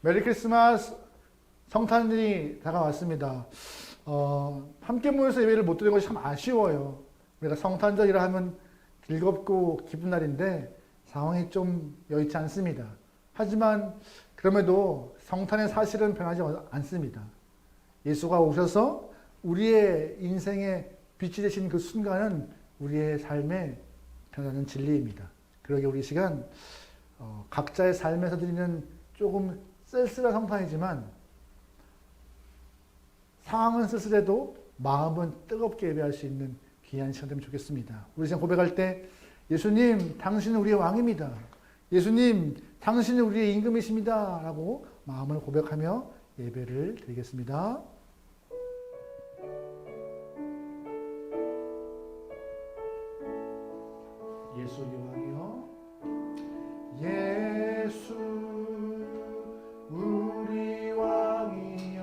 메리 크리스마스. 성탄절이 다가왔습니다. 함께 모여서 예배를 못 드리는 것이 참 아쉬워요. 우리가 성탄절이라 하면 즐겁고 기쁜 날인데 상황이 좀 여의치 않습니다. 하지만 그럼에도 성탄의 사실은 변하지 않습니다. 예수가 오셔서 우리의 인생의 빛이 되신 그 순간은 우리의 삶에 변하는 진리입니다. 그러게 우리 시간 각자의 삶에서 드리는 조금 쓸쓸한 성탄이지만 상황은 쓸쓸해도 마음은 뜨겁게 예배할 수 있는 귀한 시간 되면 좋겠습니다. 우리 시간 고백할 때 예수님 당신은 우리의 왕입니다. 예수님 당신은 우리의 임금이십니다. 라고 마음을 고백하며 예배를 드리겠습니다. 예수 우리 왕이여, 예수 우리 왕이여,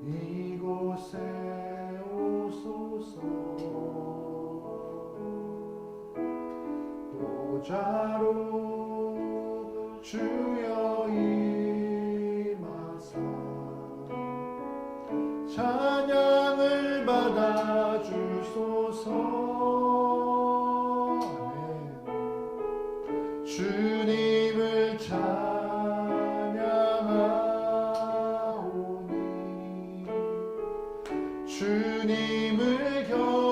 이곳에 오소서. 보좌로 주여 임하사 찬양을 받아 주소서. 주님을 찬양하오니 주님을 경배하오니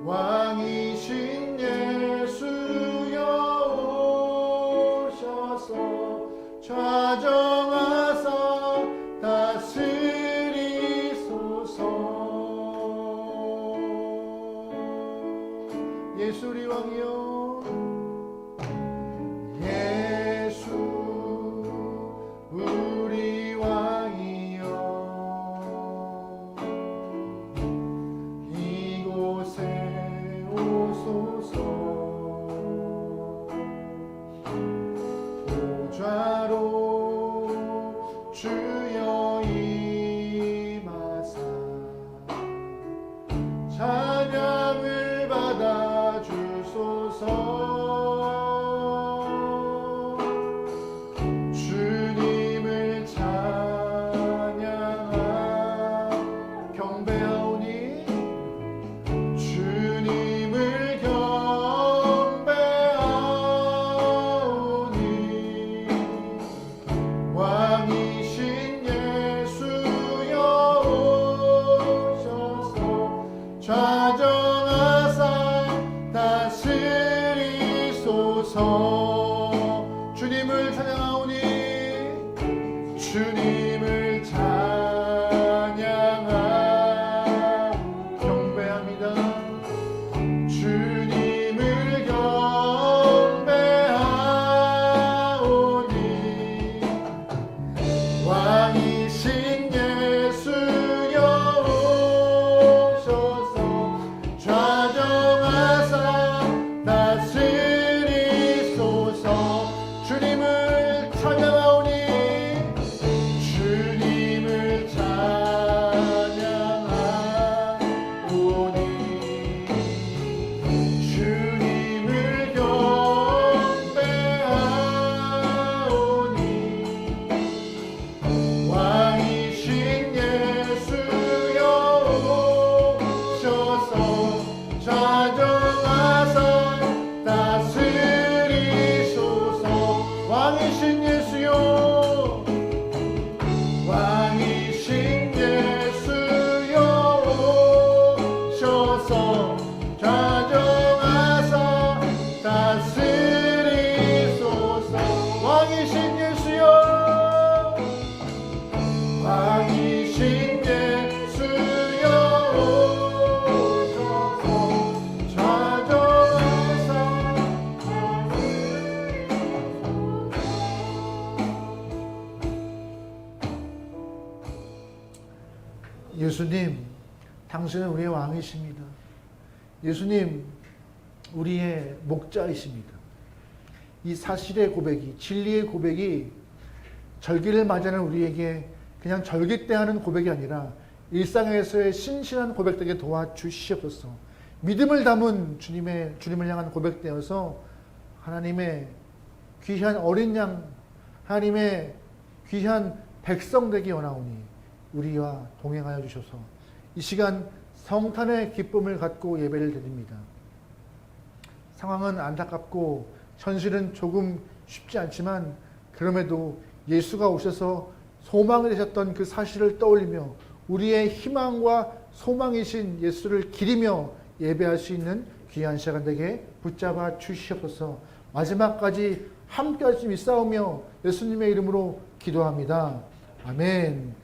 왕이신 예수여 오셔서 좌정하사 다스리소서. 예수 우리 왕이여, 예수 우리 왕이여, 이곳에 오소서. 보좌로 주여 임하사 찬양을 받아 주소서. 주님을 찬양하 경배하오니 주님을 경배하오니 왕이신 예수여 오셔서 좌정하사 다스리소서. 주님을 찬양하오니 주님을 찬양하 경배합니다. 주님을 경배하오니 왕이신 예수여 오셔서 좌정하사 다스리소서. 주님을 찬양하오니 주님을 찬양하오니 주님을 경배하오니 왕이신 예수여 오셔서 좌정하사 다스리소서. 왕이신 예수여, 왕이신 예수여 오셔서 좌정하사 다스리소서. 왕이신 예수여, 왕이신 예수여 오셔서 좌정하사. 예수님 당신은 우리의 왕이십니다. 예수님 우리의 목자이십니다. 이 사실의 고백이, 진리의 고백이 절기를 맞이하는 우리에게 그냥 절기 때 하는 고백이 아니라 일상에서의 신실한 고백되게 도와주시옵소서. 믿음을 담은 주님을 향한 고백되어서 하나님의 귀한 어린 양, 하나님의 귀한 백성 되기 원하오니 우리와 동행하여 주셔서 이 시간 성탄의 기쁨을 갖고 예배를 드립니다. 상황은 안타깝고 현실은 조금 쉽지 않지만 그럼에도 예수가 오셔서 소망이 되셨던 그 사실을 떠올리며 우리의 희망과 소망이신 예수를 기리며 예배할 수 있는 귀한 시간 되게 붙잡아 주시옵소서. 마지막까지 함께 할 수 있사오며 예수님의 이름으로 기도합니다. 아멘.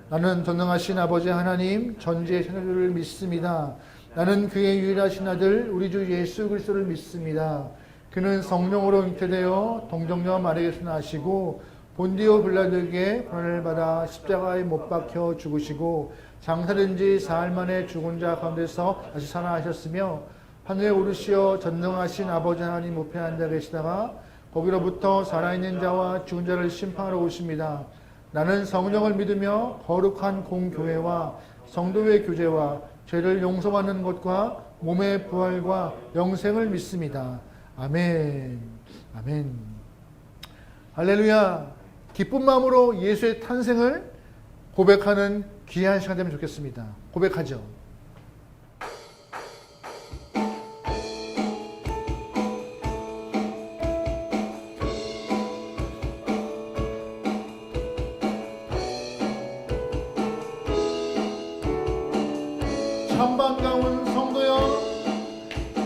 나는 전능하신 아버지 하나님 전지의 창조주를 믿습니다. 나는 그의 유일하신 아들 우리 주 예수 그리스도를 믿습니다. 그는 성령으로 잉태되어 동정녀 마리아에서 나시고 본디오 빌라도에게 고난을 받아 십자가에 못 박혀 죽으시고 장사된 지 사흘 만에 죽은 자 가운데서 다시 살아나셨으며 하늘에 오르시어 전능하신 아버지 하나님 우편에 앉아 계시다가 거기로부터 살아있는 자와 죽은 자를 심판하러 오십니다. 나는 성령을 믿으며 거룩한 공교회와 성도의 교제와 죄를 용서받는 것과 몸의 부활과 영생을 믿습니다. 아멘. 아멘. 할렐루야. 기쁜 마음으로 예수의 탄생을 고백하는 귀한 시간 되면 좋겠습니다. 고백하죠. 참 반가운 성도여,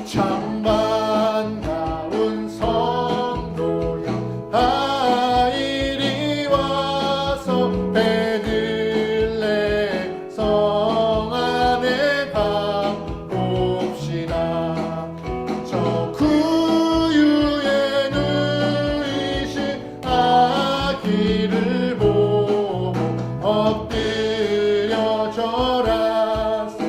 참 반가운 성도여, 아 이리 와서 베들레헴 성 안에 가봅시다. 저 구유에 누이신 아기를 보고 엎드려 절하세.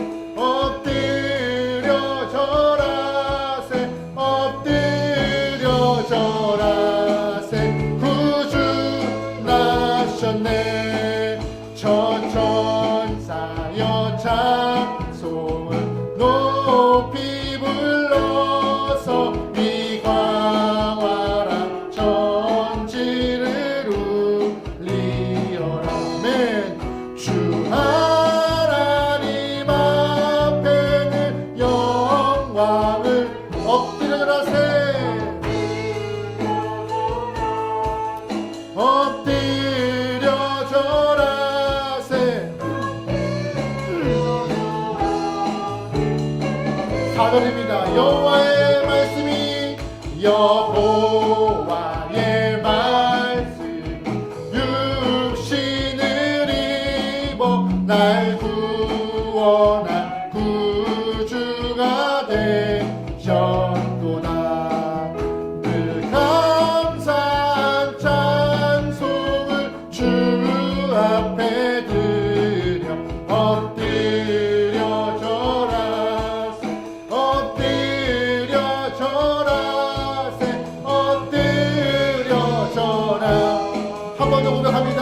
저 천사여 찬송을 높이 불러서 이 광활한 전지를 울리어라. 아멘. 주 하나님 앞에는 영광을 엎드려 절하세. 엎드려 절하세. 4절입니다. 여호와의 말씀이 여호와의 말씀 육신을 입어 날 구원한 구주가 되셨도다. 늘 감사한 찬송을 주 앞에 드려 엎드려 절하세. 엎드려 절하세. 엎드려 절하. 한 번 더 고백합니다.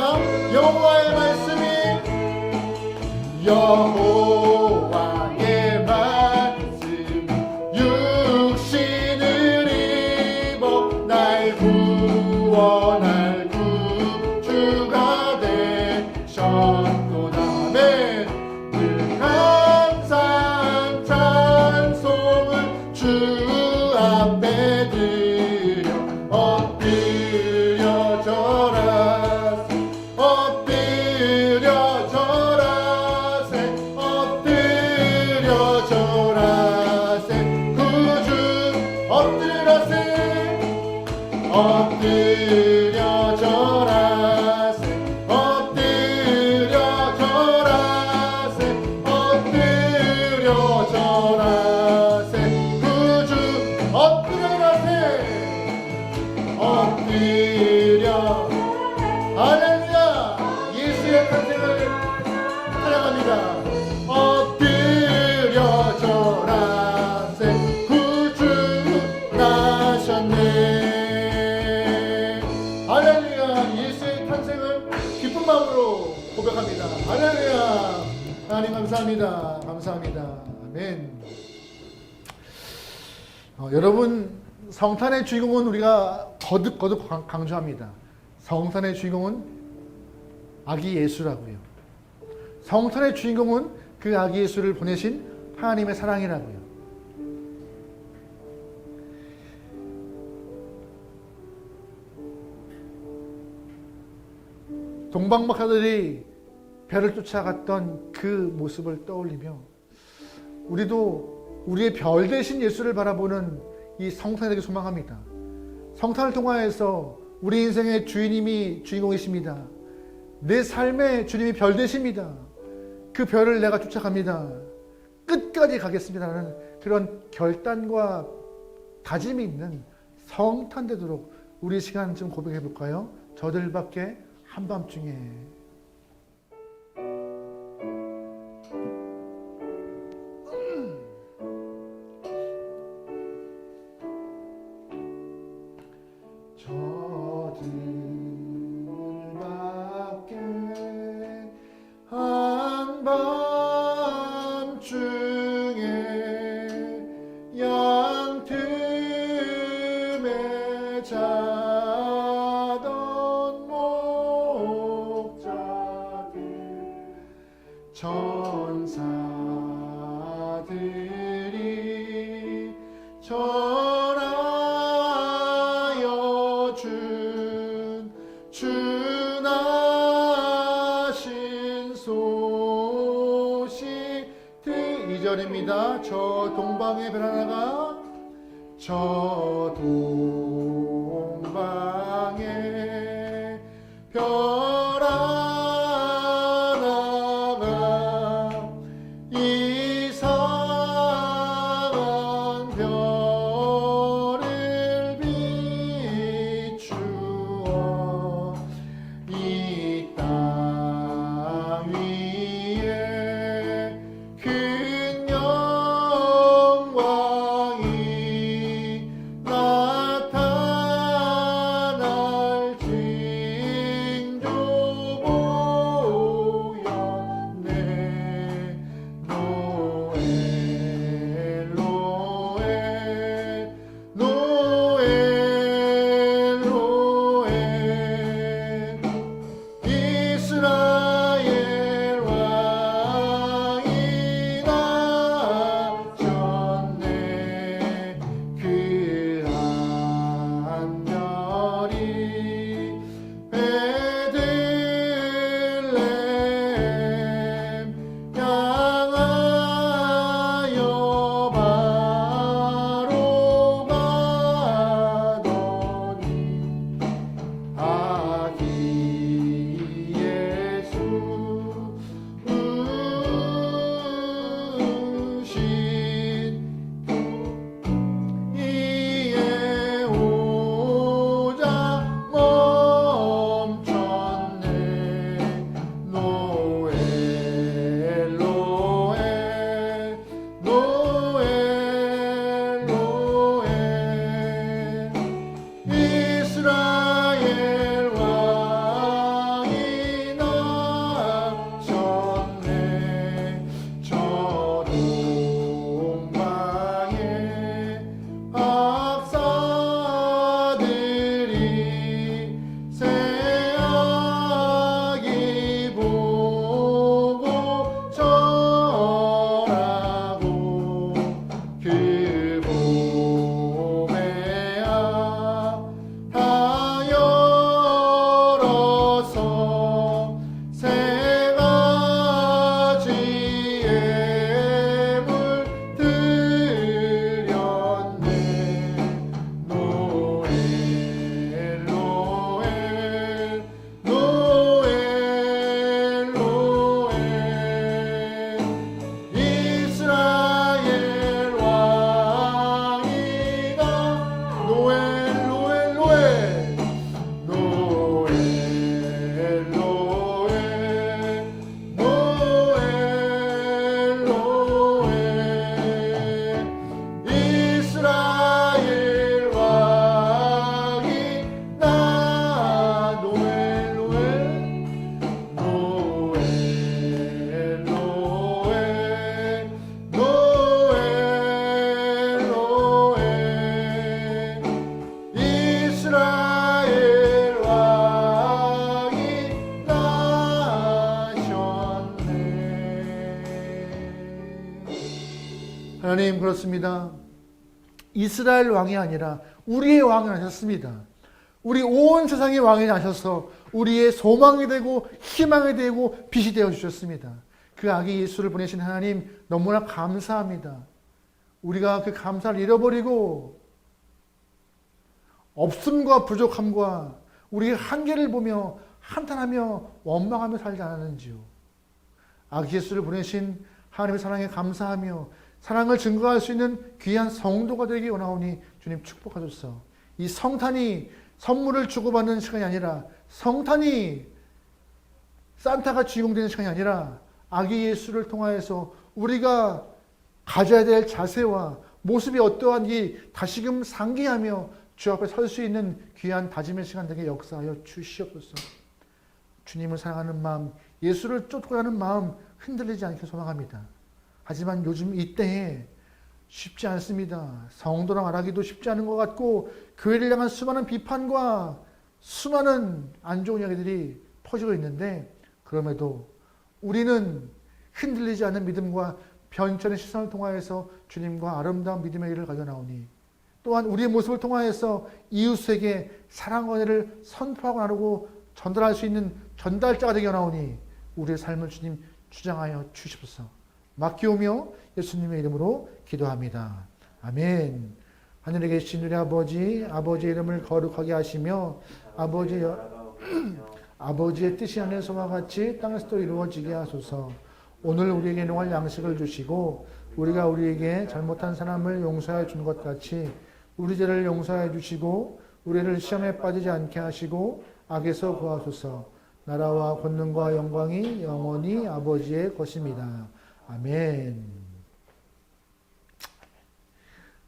여호와의 말씀이 여호와의 말씀 육신을 입어 날 구원할 구주가 되셨도다. 아멘. 늘 감사한 찬송을 주 앞에 드려 엎드려 절하세. 엎드려 절하세. 엎드려 절하세. 구주 엎드려세. 엎드려 절하세. 엎드려 절하세. 엎드려 절하세. 구주 엎드려라세. 엎드려. 할렐루야. 예수의 탄생을 찬양합니다. 엎드려 절하세. 구주 나셨네. 할렐루야. 예수의 탄생을 기쁜 마음으로 고백합니다. 할렐루야. 하나님 감사합니다. 감사합니다. 아멘. 여러분, 성탄의 주인공은 우리가 거듭 강조합니다. 성탄의 주인공은 아기 예수라고요. 성탄의 주인공은 그 아기 예수를 보내신 하나님의 사랑이라고요. 동방박사들이 별을 쫓아갔던 그 모습을 떠올리며 우리도 우리의 별 대신 예수를 바라보는 이 성탄이 되길 소망합니다. 성탄을 통하여서 우리 인생의 주인님이 주인공이십니다. 내 삶의 주님이 별 되십니다. 그 별을 내가 쫓아갑니다. 끝까지 가겠습니다라는 그런 결단과 다짐이 있는 성탄 되도록 우리 시간 좀 고백해 볼까요? 저들밖에 한밤중에. 저들밖에 한밤중에 양틈에 자던 목자들 천사들이 전하여 준 준하신 소식 2절입니다. 저 동방의 별 하나가 저 동방의 별 하나가 이상한 별을 비추어 이 땅 위에 큰 영광이 나타나게 하나님 그렇습니다. 이스라엘 왕이 아니라 우리의 왕을 하셨습니다. 우리 온 세상의 왕이 하셔서 우리의 소망이 되고 희망이 되고 빛이 되어 주셨습니다. 그 아기 예수를 보내신 하나님 너무나 감사합니다. 우리가 그 감사를 잃어버리고 없음과 부족함과 우리의 한계를 보며 한탄하며 원망하며 살지 않았는지요. 아기 예수를 보내신 하나님의 사랑에 감사하며 사랑을 증거할 수 있는 귀한 성도가 되기 원하오니 주님 축복하소서. 이 성탄이 선물을 주고받는 시간이 아니라 성탄이 산타가 주인공 되는 시간이 아니라 아기 예수를 통하여서 우리가 가져야 될 자세와 모습이 어떠한지 다시금 상기하며 주 앞에 설 수 있는 귀한 다짐의 시간 되게 역사하여 주시옵소서. 주님을 사랑하는 마음, 예수를 쫓고 가는 마음 흔들리지 않게 소망합니다. 하지만 요즘 이때에 쉽지 않습니다. 성도랑 말하기도 쉽지 않은 것 같고 교회를 향한 수많은 비판과 수많은 안 좋은 이야기들이 퍼지고 있는데 그럼에도 우리는 흔들리지 않는 믿음과 변천의 시선을 통하여서 주님과 아름다운 믿음의 일을 가져나오니 또한 우리의 모습을 통하여서 이웃에게 사랑과 은혜를 선포하고 나누고 전달할 수 있는 전달자가 되게 나오니 우리의 삶을 주님 주장하여 주시옵소서. 맡기오며 예수님의 이름으로 기도합니다. 아멘. 하늘에 계신 우리 아버지, 아버지의 이름을 거룩하게 하시며 아버지의 뜻이 하늘에서와 같이 땅에서도 이루어지게 하소서. 오늘 우리에게 일용할 양식을 주시고 우리가 우리에게 잘못한 사람을 용서해 준 것 같이 우리 죄를 용서해 주시고 우리를 시험에 빠지지 않게 하시고 악에서 구하소서. 나라와 권능과 영광이 영원히 아버지의 것입니다. 아멘.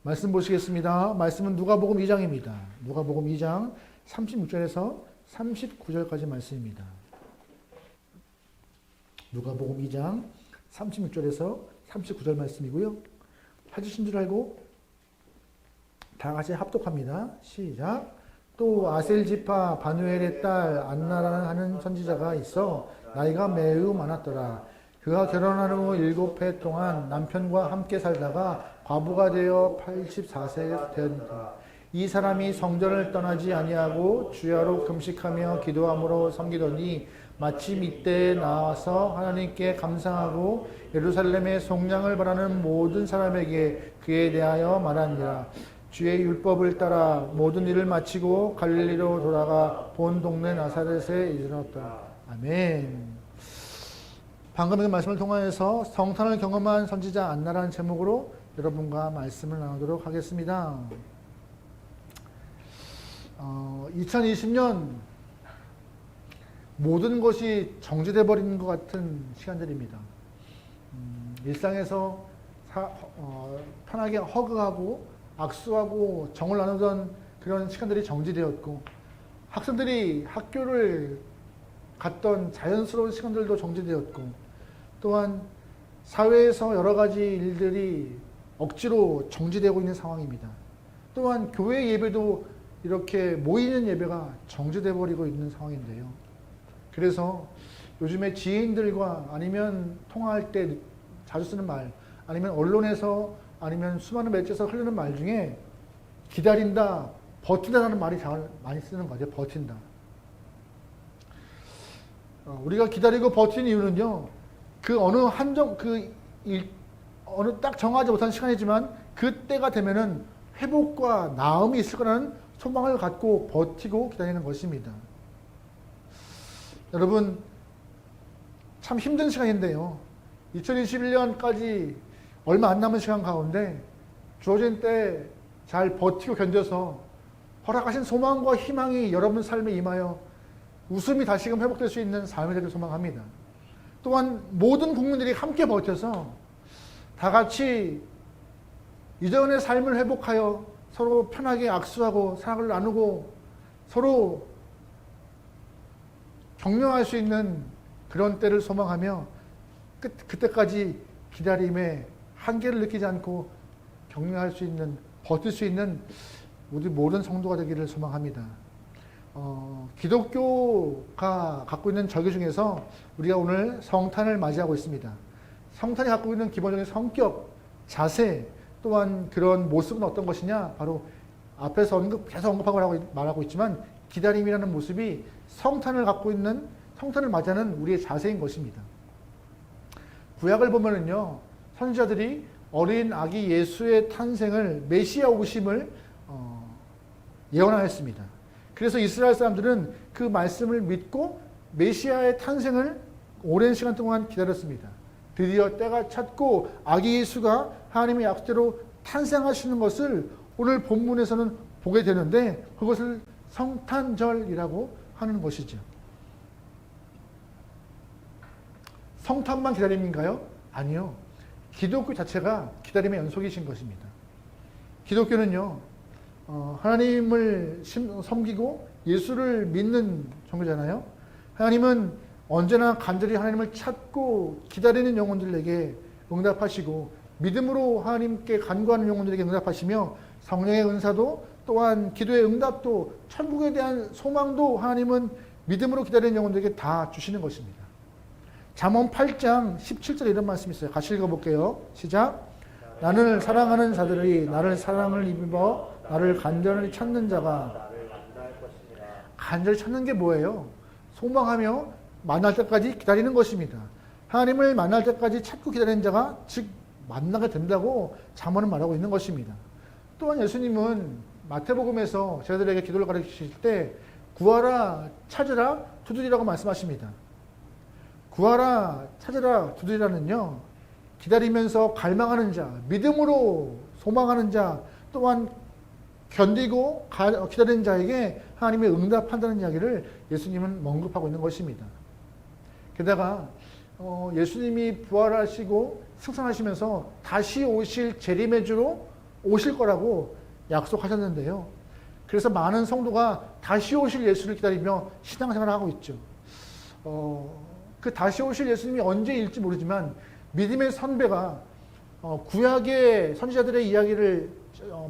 말씀 보시겠습니다. 말씀은 누가복음 2장입니다. 누가복음 2장 36절에서 39절까지 말씀입니다. 누가복음 2장 36절에서 39절 말씀이고요. 찾으신 줄 알고 다 같이 합독합니다. 시작. 또 아셀 지파 바누엘의 딸 안나라는 하는 선지자가 있어 나이가 매우 많았더라. 그가 결혼한 후 7해 동안 남편과 함께 살다가 과부가 되어 84세가 되었다. 이 사람이 성전을 떠나지 아니하고 주야로 금식하며 기도함으로 섬기더니 마침 이때에 나와서 하나님께 감사하고 예루살렘의 속량을 바라는 모든 사람에게 그에 대하여 말하니라. 주의 율법을 따라 모든 일을 마치고 갈릴리로 돌아가 본 동네 나사렛에 이르렀다. 아멘. 방금 그 말씀을 통하여서 성탄을 경험한 선지자 안나라는 제목으로 여러분과 말씀을 나누도록 하겠습니다. 2020년 모든 것이 정지돼 버리는 것 같은 시간들입니다. 일상에서 편하게 허그하고 악수하고 정을 나누던 그런 시간들이 정지되었고 학생들이 학교를 갔던 자연스러운 시간들도 정지되었고 또한 사회에서 여러 가지 일들이 억지로 정지되고 있는 상황입니다. 또한 교회 예배도 이렇게 모이는 예배가 정지돼 버리고 있는 상황인데요. 그래서 요즘에 지인들과 아니면 통화할 때 자주 쓰는 말 아니면 언론에서 아니면 수많은 매체에서 흐르는 말 중에 기다린다, 버틴다라는 말이 많이 쓰는 거죠. 버틴다. 우리가 기다리고 버티는 이유는요. 그 어느 딱 정하지 못한 시간이지만 그때가 되면은 회복과 나음이 있을 거라는 소망을 갖고 버티고 기다리는 것입니다. 여러분 참 힘든 시간인데요. 2021년까지 얼마 안 남은 시간 가운데 주어진 때 잘 버티고 견뎌서 허락하신 소망과 희망이 여러분 삶에 임하여 웃음이 다시금 회복될 수 있는 삶이 되길 소망합니다. 또한 모든 국민들이 함께 버텨서 다 같이 이전의 삶을 회복하여 서로 편하게 악수하고 사랑을 나누고 서로 격려할 수 있는 그런 때를 소망하며 그때까지 기다림의 한계를 느끼지 않고 격려할 수 있는, 버틸 수 있는 우리 모든 성도가 되기를 소망합니다. 기독교가 갖고 있는 절기 중에서 우리가 오늘 성탄을 맞이하고 있습니다. 성탄이 갖고 있는 기본적인 성격, 자세 또한 그런 모습은 어떤 것이냐? 바로 앞에서 계속 언급하고 말하고 있지만 기다림이라는 모습이 성탄을 갖고 있는 성탄을 맞이하는 우리의 자세인 것입니다. 구약을 보면은요, 선지자들이 어린 아기 예수의 탄생을 메시아 오심을 예언하였습니다. 그래서 이스라엘 사람들은 그 말씀을 믿고 메시아의 탄생을 오랜 시간 동안 기다렸습니다. 드디어 때가 찼고 아기 예수가 하나님의 약속대로 탄생하시는 것을 오늘 본문에서는 보게 되는데 그것을 성탄절이라고 하는 것이죠. 성탄만 기다림인가요? 아니요. 기독교 자체가 기다림의 연속이신 것입니다. 기독교는요, 하나님을 섬기고 예수를 믿는 종교잖아요. 하나님은 언제나 간절히 하나님을 찾고 기다리는 영혼들에게 응답하시고 믿음으로 하나님께 간구하는 영혼들에게 응답하시며 성령의 은사도 또한 기도의 응답도 천국에 대한 소망도 하나님은 믿음으로 기다리는 영혼들에게 다 주시는 것입니다. 잠언 8장 17절에 이런 말씀이 있어요. 같이 읽어볼게요. 시작. 나를 사랑하는 자들이 나를 사랑을 입어 나를 간절히 찾는 자가 간절히 찾는 게 뭐예요? 소망하며 만날 때까지 기다리는 것입니다. 하나님을 만날 때까지 찾고 기다리는 자가 즉 만나게 된다고 잠언은 말하고 있는 것입니다. 또한 예수님은 마태복음에서 저희들에게 기도를 가르치실 때 구하라 찾으라 두드리라고 말씀하십니다. 구하라 찾으라 두드리라는요, 기다리면서 갈망하는 자, 믿음으로 소망하는 자, 또한 견디고 기다리는 자에게 하나님이 응답한다는 이야기를 예수님은 언급하고 있는 것입니다. 게다가 예수님이 부활하시고 승천하시면서 다시 오실 재림의 주로 오실 거라고 약속하셨는데요. 그래서 많은 성도가 다시 오실 예수를 기다리며 신앙생활을 하고 있죠. 그 다시 오실 예수님이 언제일지 모르지만 믿음의 선배가 구약의 선지자들의 이야기를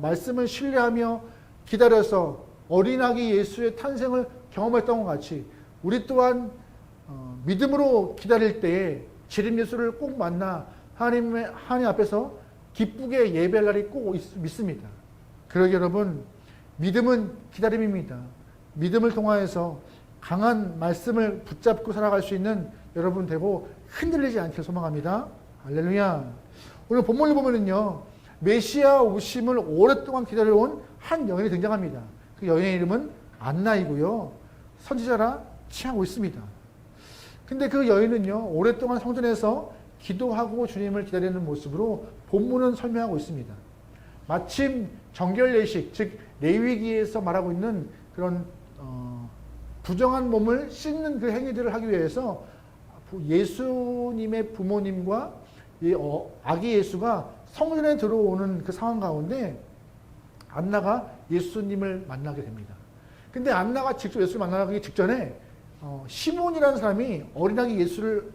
말씀을 신뢰하며 기다려서 어린아기 예수의 탄생을 경험했던 것 같이 우리 또한 믿음으로 기다릴 때에 재림 예수를 꼭 만나 하나님 앞에서 기쁘게 예배할 날이 꼭 믿습니다. 그러기 여러분, 믿음은 기다림입니다. 믿음을 통하여서 강한 말씀을 붙잡고 살아갈 수 있는 여러분 되고 흔들리지 않길 소망합니다. 할렐루야. 오늘 본문을 보면은요, 메시아 오심을 오랫동안 기다려온 한 여인이 등장합니다. 그 여인의 이름은 안나이고요. 선지자라 칭하고 있습니다. 근데 그 여인은요, 오랫동안 성전에서 기도하고 주님을 기다리는 모습으로 본문은 설명하고 있습니다. 마침 정결 예식, 즉 레위기에서 말하고 있는 그런 부정한 몸을 씻는 그 행위들을 하기 위해서 예수님의 부모님과 아기 예수가 성전에 들어오는 그 상황 가운데 안나가 예수님을 만나게 됩니다. 근데 안나가 직접 예수를 만나기 직전에 시몬이라는 사람이 어린아기 예수를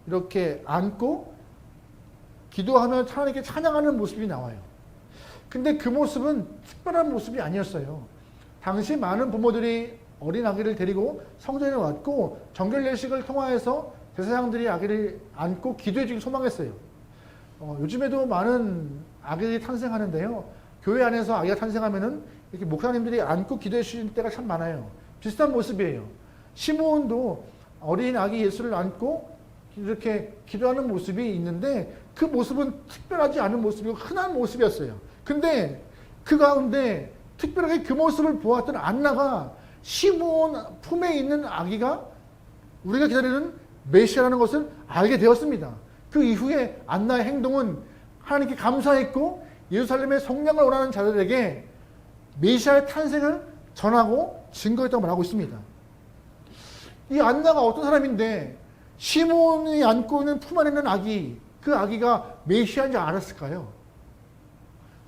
이렇게 안고 기도하며 하나님께 찬양하는 모습이 나와요. 근데 그 모습은 특별한 모습이 아니었어요. 당시 많은 부모들이 어린 아기를 데리고 성전에 왔고 정결 예식을 통하여서 제사장들이 아기를 안고 기도해 주길 소망했어요. 요즘에도 많은 아기들이 탄생하는데요. 교회 안에서 아기가 탄생하면은 이렇게 목사님들이 안고 기도해 주실 때가 참 많아요. 비슷한 모습이에요. 시므온도 어린 아기 예수를 안고 이렇게 기도하는 모습이 있는데 그 모습은 특별하지 않은 모습이고 흔한 모습이었어요. 근데 그 가운데 특별하게 그 모습을 보았던 안나가 시므온 품에 있는 아기가 우리가 기다리는 메시아라는 것을 알게 되었습니다. 그 이후에 안나의 행동은 하나님께 감사했고 예루살렘의 성령을 원하는 자들에게 메시아의 탄생을 전하고 증거했다고 말하고 있습니다. 이 안나가 어떤 사람인데 시몬이 안고 있는 품 안에 있는 아기, 그 아기가 메시아인지 알았을까요?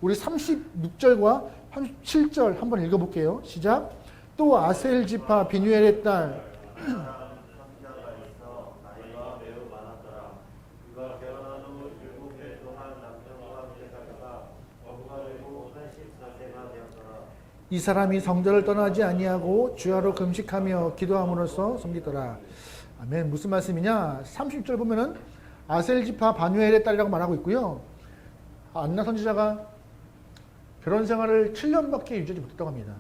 우리 36절과 37절 한번 읽어볼게요. 시작. 또 아셀 지파 비누엘의 딸 이 사람이 성전을 떠나지 아니하고 주야로 금식하며 기도함으로써 섬기더라. 아멘. 무슨 말씀이냐? 30절 보면은 아셀 지파 바누엘의 딸이라고 말하고 있고요. 안나 선지자가 결혼 생활을 7년밖에 유지하지 못했다고 합니다.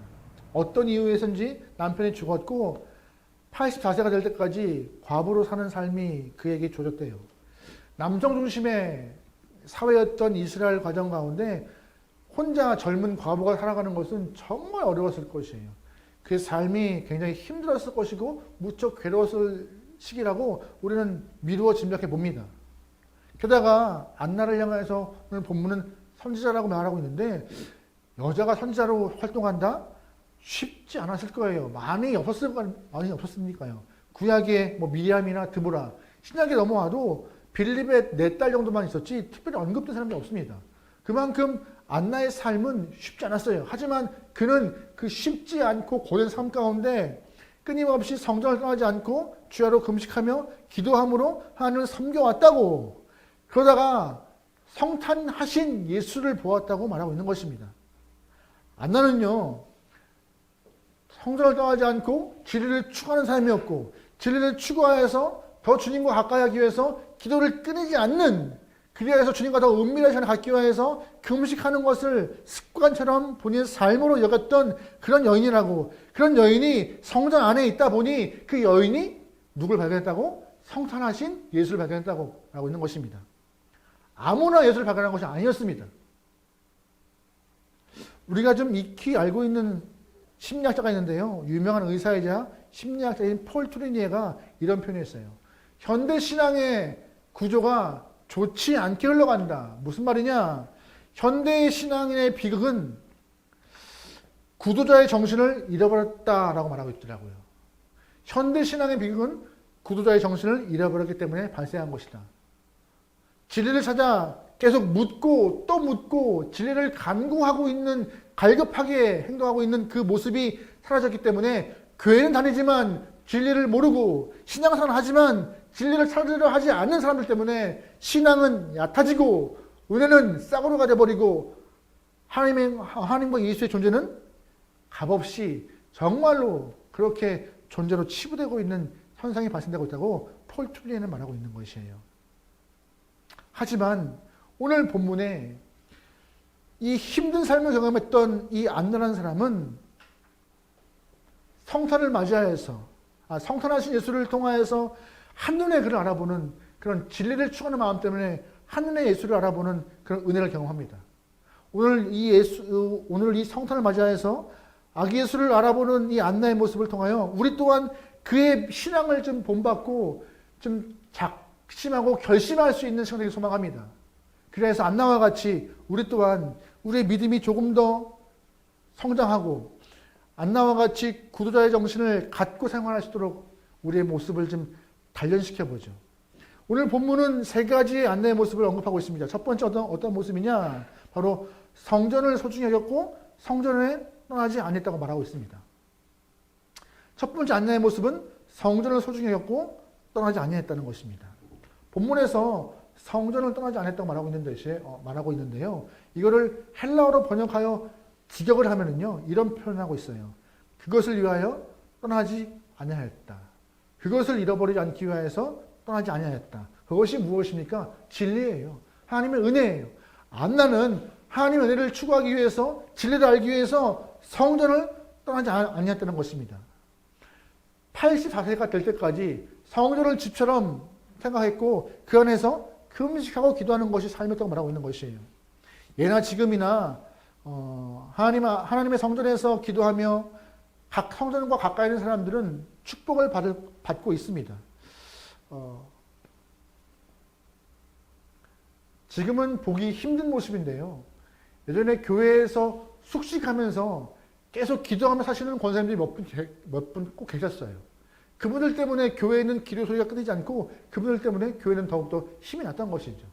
어떤 이유에서인지 남편이 죽었고 84세가 될 때까지 과부로 사는 삶이 그에게 조졌대요. 남성 중심의 사회였던 이스라엘 가정 가운데 혼자 젊은 과부가 살아가는 것은 정말 어려웠을 것이에요. 그 삶이 굉장히 힘들었을 것이고 무척 괴로웠을 시기라고 우리는 미루어 짐작해 봅니다. 게다가 안나를 향해서 오늘 본문은 선지자라고 말하고 있는데 여자가 선지자로 활동한다? 쉽지 않았을 거예요. 많이 없었으니까요. 구약에 미리암이나 드보라, 신약에 넘어와도 빌립의 4딸 정도만 있었지 특별히 언급된 사람이 없습니다. 그만큼 안나의 삶은 쉽지 않았어요. 하지만 그는 그 쉽지 않고 고된 삶 가운데 끊임없이 성전을 떠나지 않고 주야로 금식하며 기도함으로 하나님을 섬겨왔다고, 그러다가 성탄하신 예수를 보았다고 말하고 있는 것입니다. 안나는요, 성전을 떠나지 않고 진리를 추구하는 삶이었고, 진리를 추구하여서 더 주님과 가까이 하기 위해서 기도를 끊이지 않는, 그리하여서 주님과 더 은밀한 시간을 갖기 위해서 금식하는 것을 습관처럼 본인의 삶으로 여겼던 그런 여인이라고. 그런 여인이 성전 안에 있다 보니 그 여인이 누굴 발견했다고? 성탄하신 예수를 발견했다고 하고 있는 것입니다. 아무나 예수를 발견한 것이 아니었습니다. 우리가 좀 익히 알고 있는 심리학자가 있는데요. 유명한 의사이자 심리학자인 폴 트루니에가 이런 표현을 했어요. 현대 신앙의 구조가 좋지 않게 흘러간다. 무슨 말이냐? 현대 신앙의 비극은 구도자의 정신을 잃어버렸다라고 말하고 있더라고요. 현대 신앙의 비극은 구도자의 정신을 잃어버렸기 때문에 발생한 것이다. 진리를 찾아 계속 묻고 또 묻고 진리를 간구하고 있는, 갈급하게 행동하고 있는 그 모습이 사라졌기 때문에 교회는 다니지만 진리를 모르고 신앙생활을 하지만 진리를 찾으려 하지 않는 사람들 때문에 신앙은 얕아지고 은혜는 싹으로 가져버리고 하나님과 예수의 존재는 값없이 정말로 그렇게 존재로 치부되고 있는 현상이 발생되고 있다고 폴 트루니에는 말하고 있는 것이에요. 하지만 오늘 본문에 이 힘든 삶을 경험했던 이 안나라는 사람은 성탄을 맞이하여서, 성탄하신 예수를 통하여서 한눈에 그를 알아보는 그런 진리를 추구하는 마음 때문에 한눈에 예수를 알아보는 그런 은혜를 경험합니다. 오늘 이 성탄을 맞이하여서 아기 예수를 알아보는 이 안나의 모습을 통하여 우리 또한 그의 신앙을 좀 본받고 좀 작심하고 결심할 수 있는 시간이 되길 소망합니다. 그래서 안나와 같이 우리 또한 우리의 믿음이 조금 더 성장하고 안나와 같이 구도자의 정신을 갖고 생활할 수 있도록 우리의 모습을 좀 단련시켜보죠. 오늘 본문은 3가지의 안나의 모습을 언급하고 있습니다. 첫 번째 어떤 모습이냐? 바로 성전을 소중히 여겼고 성전에 떠나지 않았다고 말하고 있습니다. 첫 번째 안나의 모습은 성전을 소중히 여겼고 떠나지 않았다는 것입니다. 본문에서 성전을 떠나지 않았다고 말하고 있는데요. 이거를 헬라어로 번역하여 직역을 하면은요, 이런 표현을 하고 있어요. 그것을 위하여 떠나지 아니하였다. 그것을 잃어버리지 않기 위하여서 떠나지 아니하였다. 그것이 무엇입니까? 진리예요. 하나님의 은혜예요. 안나는 하나님의 은혜를 추구하기 위해서, 진리를 알기 위해서 성전을 떠나지 아니했다는 것입니다. 84세가 될 때까지 성전을 집처럼 생각했고 그 안에서 금식하고 기도하는 것이 삶이었다고 말하고 있는 것이에요. 예나 지금이나 하나님의 성전에서 기도하며 각 성전과 가까이 있는 사람들은 축복을 받고 있습니다. 지금은 보기 힘든 모습인데요. 예전에 교회에서 숙식하면서 계속 기도하며 사시는 권사님들이 몇 분 꼭 계셨어요. 그분들 때문에 교회는 기도 소리가 끊이지 않고 그분들 때문에 교회는 더욱더 힘이 났던 것이죠.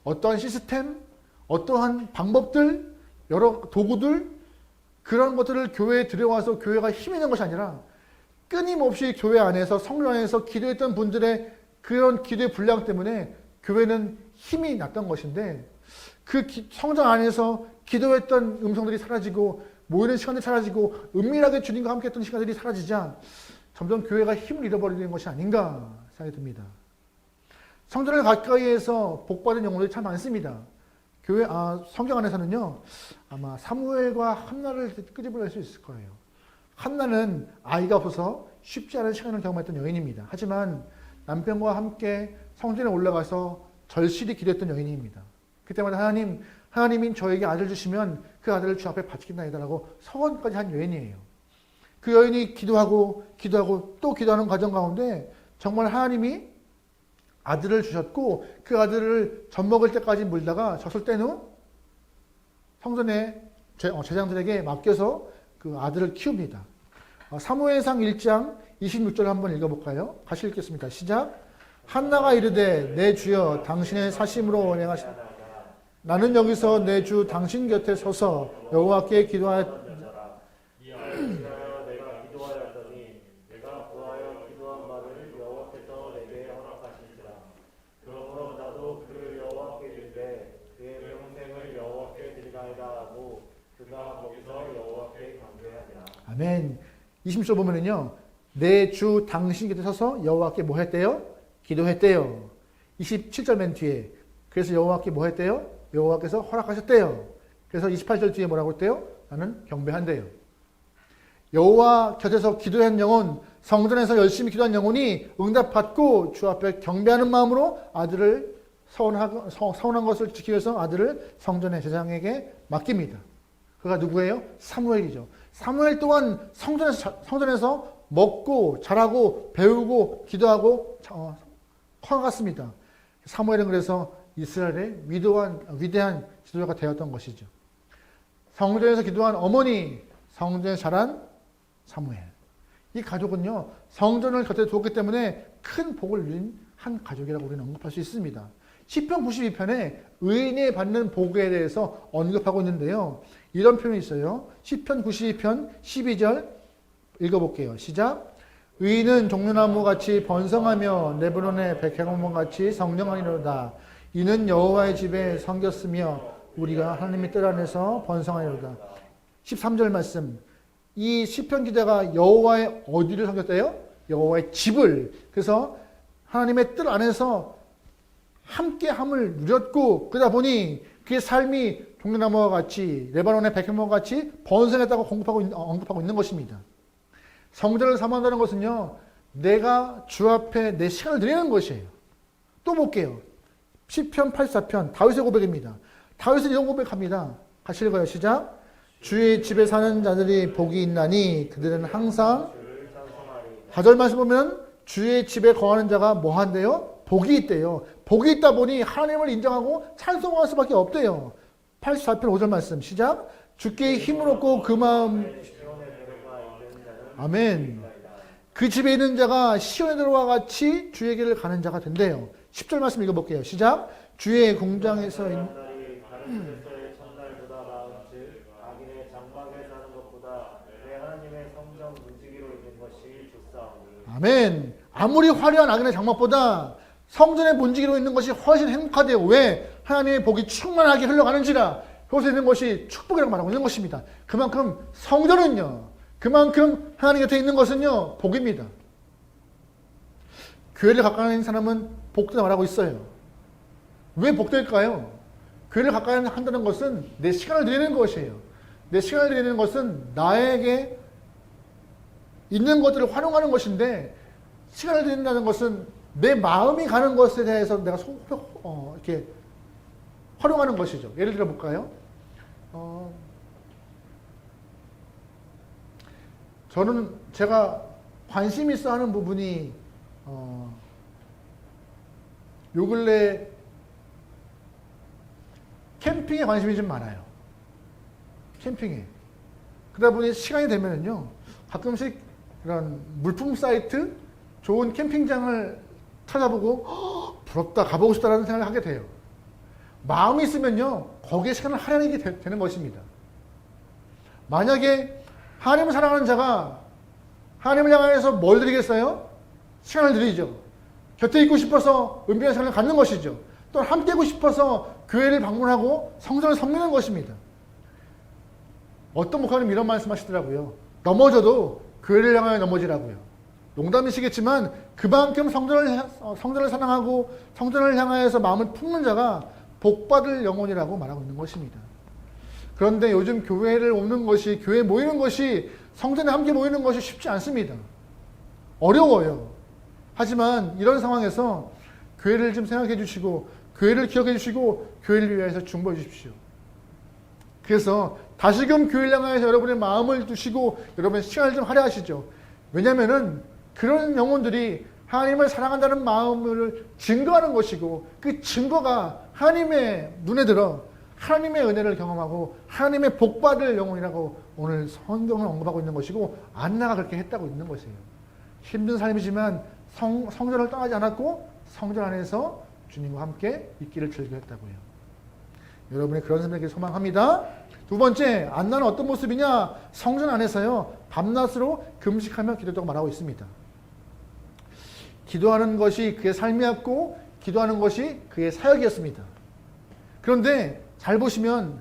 어떠한 시스템, 어떠한 방법들, 여러 도구들, 그런 것들을 교회에 들여와서 교회가 힘이 는 것이 아니라 끊임없이 교회 안에서, 성령 안에서 기도했던 분들의 그런 기도의 분량 때문에 교회는 힘이 났던 것인데, 그 성전 안에서 기도했던 음성들이 사라지고 모이는 시간들이 사라지고 은밀하게 주님과 함께 했던 시간들이 사라지자 점점 교회가 힘을 잃어버리는 것이 아닌가 생각이 듭니다. 성전을 가까이에서 복받은 영혼들이 참 많습니다. 성경 안에서는요, 아마 사무엘과 한나를 끄집어낼 수 있을 거예요. 한나는 아이가 없어서 쉽지 않은 시간을 경험했던 여인입니다. 하지만 남편과 함께 성전에 올라가서 절실히 기도했던 여인입니다. 그때마다 하나님이 저에게 아들 주시면 그 아들을 주 앞에 바치겠나이다라고 서원까지 한 여인이에요. 그 여인이 기도하고 또 기도하는 과정 가운데 정말 하나님이 아들을 주셨고 그 아들을 젖 먹을 때까지 물다가 젖을 뗀 후 성전의 제장들에게 맡겨서 그 아들을 키웁니다. 사무엘상 1장 26절 한번 읽어볼까요? 같이 읽겠습니다. 시작. 한나가 이르되 내 주여 당신의 사심으로 원행하신 나는 여기서 내 주 당신 곁에 서서 여호와께 기도하였 내가 기도하였더니 내가 구하여 기도한 바를 여호와께서 내게 허락하시니라. 그러므로 나도 그 여호와께 이르되 그의 평생을 여호와께 드리나이다 하고 그가 거기서 여호와께 경배하니라. 아멘. 20절 보면은요, 내 주 당신 곁에 서서 여호와께 뭐 했대요? 기도했대요. 27절 맨 뒤에 그래서 여호와께 뭐 했대요? 여호와께서 허락하셨대요. 그래서 28절 뒤에 뭐라고 했대요? 나는 경배한대요. 여호와 곁에서 기도한 영혼, 성전에서 열심히 기도한 영혼이 응답받고 주 앞에 경배하는 마음으로 아들을 서운한 것을 지키기 위해서 아들을 성전의 제장에게 맡깁니다. 그가 누구예요? 사무엘이죠. 사무엘 또한 성전에서 먹고 자라고 배우고 기도하고 커갔습니다. 사무엘은 그래서 이스라엘의 위대한 지도자가 되었던 것이죠. 성전에서 기도한 어머니, 성전에서 자란 사무엘. 이 가족은요, 성전을 곁에 두었기 때문에 큰 복을 누린 한 가족이라고 우리는 언급할 수 있습니다. 시편 92편에 의인이 받는 복에 대해서 언급하고 있는데요. 이런 표현이 있어요. 시편 92편 12절 읽어볼게요. 시작. 의인은 종려나무 같이 번성하며 레바논의 백향목원 같이 성령하니로다. 이는 여호와의 집에 섬겼으며 우리가 하나님의 뜰 안에서 번성하니로다. 13절 말씀. 이 시편 기자가 여호와의 어디를 섬겼대요? 여호와의 집을. 그래서 하나님의 뜰 안에서 함께함을 누렸고 그러다 보니 그의 삶이 종려나무와 같이 레바논의 백향목과 같이 번성했다고 언급하고 있는 것입니다. 성전을 사모한다는 것은요, 내가 주 앞에 내 시간을 드리는 것이에요. 또 볼게요. 시편 84편 다윗의 고백입니다. 다윗은 이런 고백합니다. 같이 읽어요. 시작. 주의 집에 사는 자들이 복이 있나니 그들은 항상 4절 말씀 보면 주의 집에 거하는 자가 뭐 한대요? 복이 있대요. 복이 있다 보니 하나님을 인정하고 찬송할 수밖에 없대요. 84편 5절 말씀 시작. 주께 힘을 얻고 그 마음 아멘. 그 집에 있는 자가 시온에 들어와 같이 주의 길을 가는 자가 된대요. 10절 말씀 읽어볼게요. 시작. 주의 공장에서 아멘. 아무리 화려한 악인의 장막보다 성전의 문지기로 있는 것이 훨씬 행복하대요. 왜? 하나님의 복이 충만하게 흘러가는지라. 그것에 있는 것이 축복이라고 말하고 있는 것입니다. 그만큼 성전은요, 그만큼 하나님 곁에 있는 것은요, 복입니다. 교회를 가까이 하는 사람은 복되다 말하고 있어요. 왜 복될까요? 교회를 가까이 한다는 것은 내 시간을 드리는 것이에요. 내 시간을 드리는 것은 나에게 있는 것들을 활용하는 것인데, 시간을 드린다는 것은 내 마음이 가는 것에 대해서 내가 이렇게 활용하는 것이죠. 예를 들어 볼까요? 저는 제가 관심 있어 하는 부분이 요 근래 캠핑에 관심이 좀 많아요. 캠핑에. 그러다 보니 시간이 되면은요, 가끔씩 이런 물품 사이트, 좋은 캠핑장을 찾아보고 부럽다, 가보고 싶다라는 생각을 하게 돼요. 마음이 있으면요, 거기에 시간을 할애하게 되는 것입니다. 만약에 하나님을 사랑하는 자가 하나님을 향해서 뭘 드리겠어요? 시간을 드리죠. 곁에 있고 싶어서 은밀한 시간을 갖는 것이죠. 또 함께 있고 싶어서 교회를 방문하고 성전을 섬기는 것입니다. 어떤 목사님 이런 말씀 하시더라고요. 넘어져도 교회를 향하여 넘어지라고요. 농담이시겠지만 그만큼 성전을 사랑하고 성전을 향하여서 마음을 품는 자가 복받을 영혼이라고 말하고 있는 것입니다. 그런데 요즘 교회를 오는 것이, 교회에 모이는 것이, 성전에 함께 모이는 것이 쉽지 않습니다. 어려워요. 하지만 이런 상황에서 교회를 좀 생각해 주시고, 교회를 기억해 주시고, 교회를 위해서 중보해 주십시오. 그래서 다시금 교회를 향하여서 여러분의 마음을 두시고 여러분의 시간을 좀 할애하시죠. 왜냐하면은 그런 영혼들이 하나님을 사랑한다는 마음을 증거하는 것이고, 그 증거가 하나님의 눈에 들어 하나님의 은혜를 경험하고 하나님의 복받을 영혼이라고 오늘 성경을 언급하고 있는 것이고, 안나가 그렇게 했다고 있는 것이에요. 힘든 삶이지만 성전을 떠나지 않았고 성전 안에서 주님과 함께 있기를 즐겨했다고요. 여러분의 그런 삶을 소망합니다. 두 번째, 안나는 어떤 모습이냐? 성전 안에서요, 밤낮으로 금식하며 기도했다고 말하고 있습니다. 기도하는 것이 그의 삶이었고 기도하는 것이 그의 사역이었습니다. 그런데 잘 보시면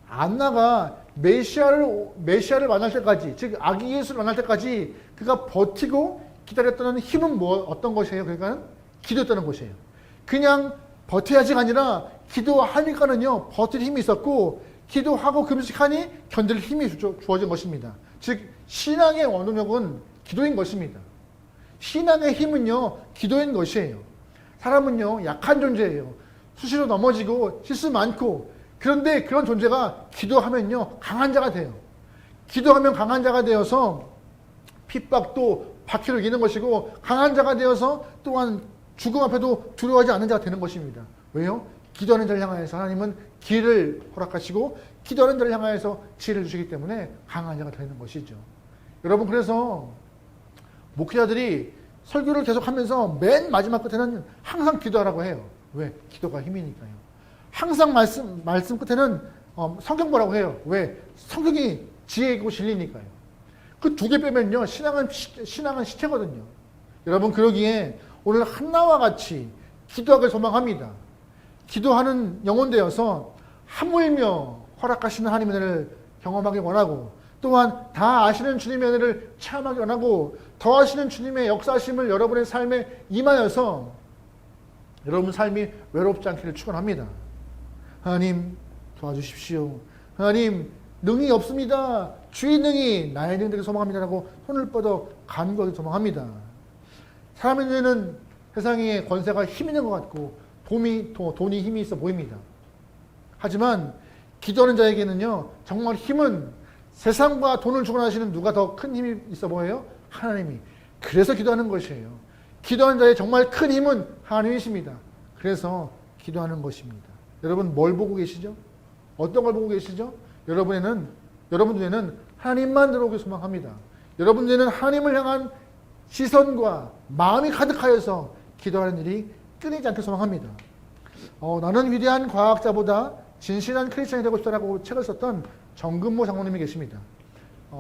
안나가 메시아를 만날 때까지, 즉 아기 예수를 만날 때까지 그가 버티고 기다렸다는 힘은 어떤 것이에요? 그러니까 기도했다는 것이에요. 그냥 버텨야지가 아니라 기도하니까는요, 버틸 힘이 있었고, 기도하고 금식하니 견딜 힘이 주어진 것입니다. 즉 신앙의 원동력은 기도인 것입니다. 신앙의 힘은요, 기도인 것이에요. 사람은요, 약한 존재예요. 수시로 넘어지고 실수 많고, 그런데 그런 존재가 기도하면요, 강한 자가 돼요. 기도하면 강한 자가 되어서 핍박도 박해로 이기는 것이고, 강한 자가 되어서 또한 죽음 앞에도 두려워하지 않는 자가 되는 것입니다. 왜요? 기도하는 자를 향하여서 하나님은 길을 허락하시고, 기도하는 자를 향하여서 지혜를 주시기 때문에 강한 자가 되는 것이죠. 여러분, 그래서 목회자들이 설교를 계속하면서 맨 마지막 끝에는 항상 기도하라고 해요. 왜? 기도가 힘이니까요. 항상 말씀 끝에는 성경 보라고 해요. 왜? 성경이 지혜이고 진리니까요. 그 두 개 빼면요, 신앙은 시체거든요. 여러분, 그러기에 오늘 한나와 같이 기도하길 소망합니다. 기도하는 영혼 되어서 하물며 허락하시는 하나님의 은혜를 경험하기 원하고, 또한 다 아시는 주님의 은혜를 체험하기 원하고, 더하시는 주님의 역사하심을 여러분의 삶에 임하여서 여러분 삶이 외롭지 않기를 축원합니다. 하나님 도와주십시오. 하나님 능히 없습니다. 주의 능히 나의 능력을 소망합니다라고 손을 뻗어 간구하기 소망합니다. 사람의 눈에는 세상에 권세가 힘 있는 것 같고 돈이 힘이 있어 보입니다. 하지만 기도하는 자에게는요, 정말 힘은 세상과 돈을 주관하시는 누가 더 큰 힘이 있어 보여요? 하나님이. 그래서 기도하는 것이에요. 기도하는 자의 정말 큰 힘은 하나님이십니다. 그래서 기도하는 것입니다. 여러분, 뭘 보고 계시죠? 어떤 걸 보고 계시죠? 여러분 눈에는 하나님만 들어오길 소망합니다. 여러분 눈에는 하나님을 향한 시선과 마음이 가득하여서 기도하는 일이 끊이지 않게 소망합니다. 나는 위대한 과학자보다 진실한 크리스천이 되고 싶다라고 책을 썼던 정근모 장로님이 계십니다.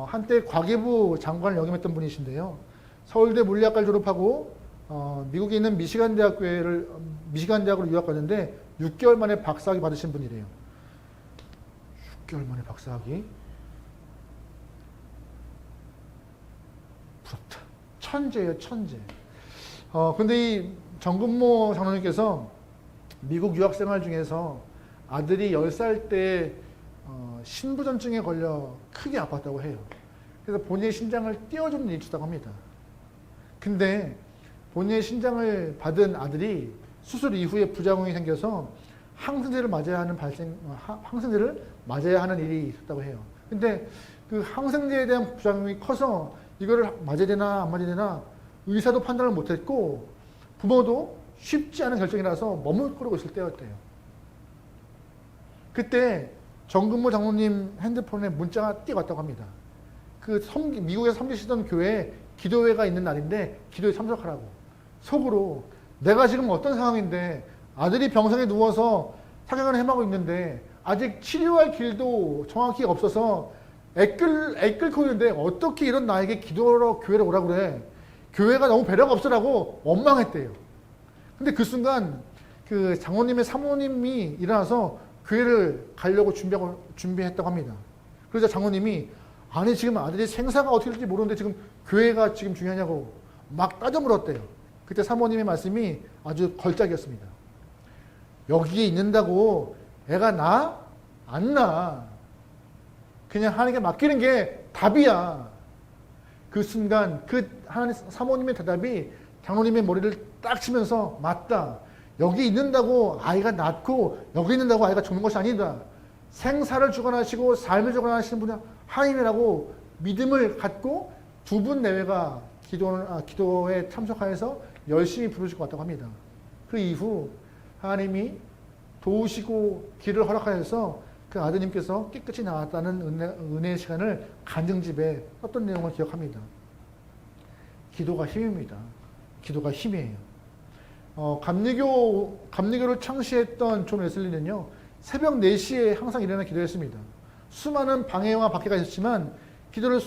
한때 과기부 장관을 역임했던 분이신데요. 서울대 물리학과를 졸업하고 미국에 있는 미시간 대학으로 유학 갔는데 6개월 만에 박사학위 받으신 분이래요. 6개월 만에 박사학위? 부럽다. 천재예요, 천재. 근데 이 정근모 장로님께서 미국 유학 생활 중에서 아들이 10살 때 신부전증에 걸려 크게 아팠다고 해요. 그래서 본인의 신장을 띄워주는 일이 있었다고 합니다. 근데 본인의 신장을 받은 아들이 수술 이후에 부작용이 생겨서 항생제를 맞아야 하는 일이 있었다고 해요. 근데 그 항생제에 대한 부작용이 커서 이거를 맞아야 되나 안 맞아야 되나 의사도 판단을 못했고 부모도 쉽지 않은 결정이라서 머뭇거리고 있을 때였대요. 그때 정근모 장로님 핸드폰에 문자가 띄어왔다고 합니다. 미국에서 섬기시던 교회에 기도회가 있는 날인데 기도에 참석하라고. 속으로 내가 지금 어떤 상황인데 아들이 병상에 누워서 사경을 해마고 있는데 아직 치료할 길도 정확히 없어서 애끓고 있는데 어떻게 이런 나에게 기도하러 교회를 오라고 그래. 교회가 너무 배려가 없으라고 원망했대요. 근데 그 순간 그 장로님의 사모님이 일어나서 교회를 가려고 준비했다고 합니다. 그래서 장로님이 아니 지금 아들이 생사가 어떻게 될지 모르는데 지금 교회가 지금 중요하냐고 막 따져 물었대요. 그때 사모님의 말씀이 아주 걸작이었습니다. 여기에 있는다고 애가 나? 안 나. 그냥 하나님께 맡기는 게 답이야. 그 순간 그 하나님 사모님의 대답이 장로님의 머리를 딱 치면서 맞다. 여기 있는다고 아이가 낫고 여기 있는다고 아이가 죽는 것이 아니다. 생사를 주관하시고 삶을 주관하시는 분이 하나님이라고 믿음을 갖고 두 분 내외가 기도에 참석하여서 열심히 부르실 것 같다고 합니다. 그 이후 하나님이 도우시고 길을 허락하여서 그 아드님께서 깨끗이 나왔다는 은혜의 시간을 간증집에 썼던 내용을 기억합니다. 기도가 힘입니다. 기도가 힘이에요. 감리교를 창시했던 존 웨슬리는요, 새벽 4시에 항상 일어나 기도했습니다. 수많은 방해와 박해가 있었지만 기도를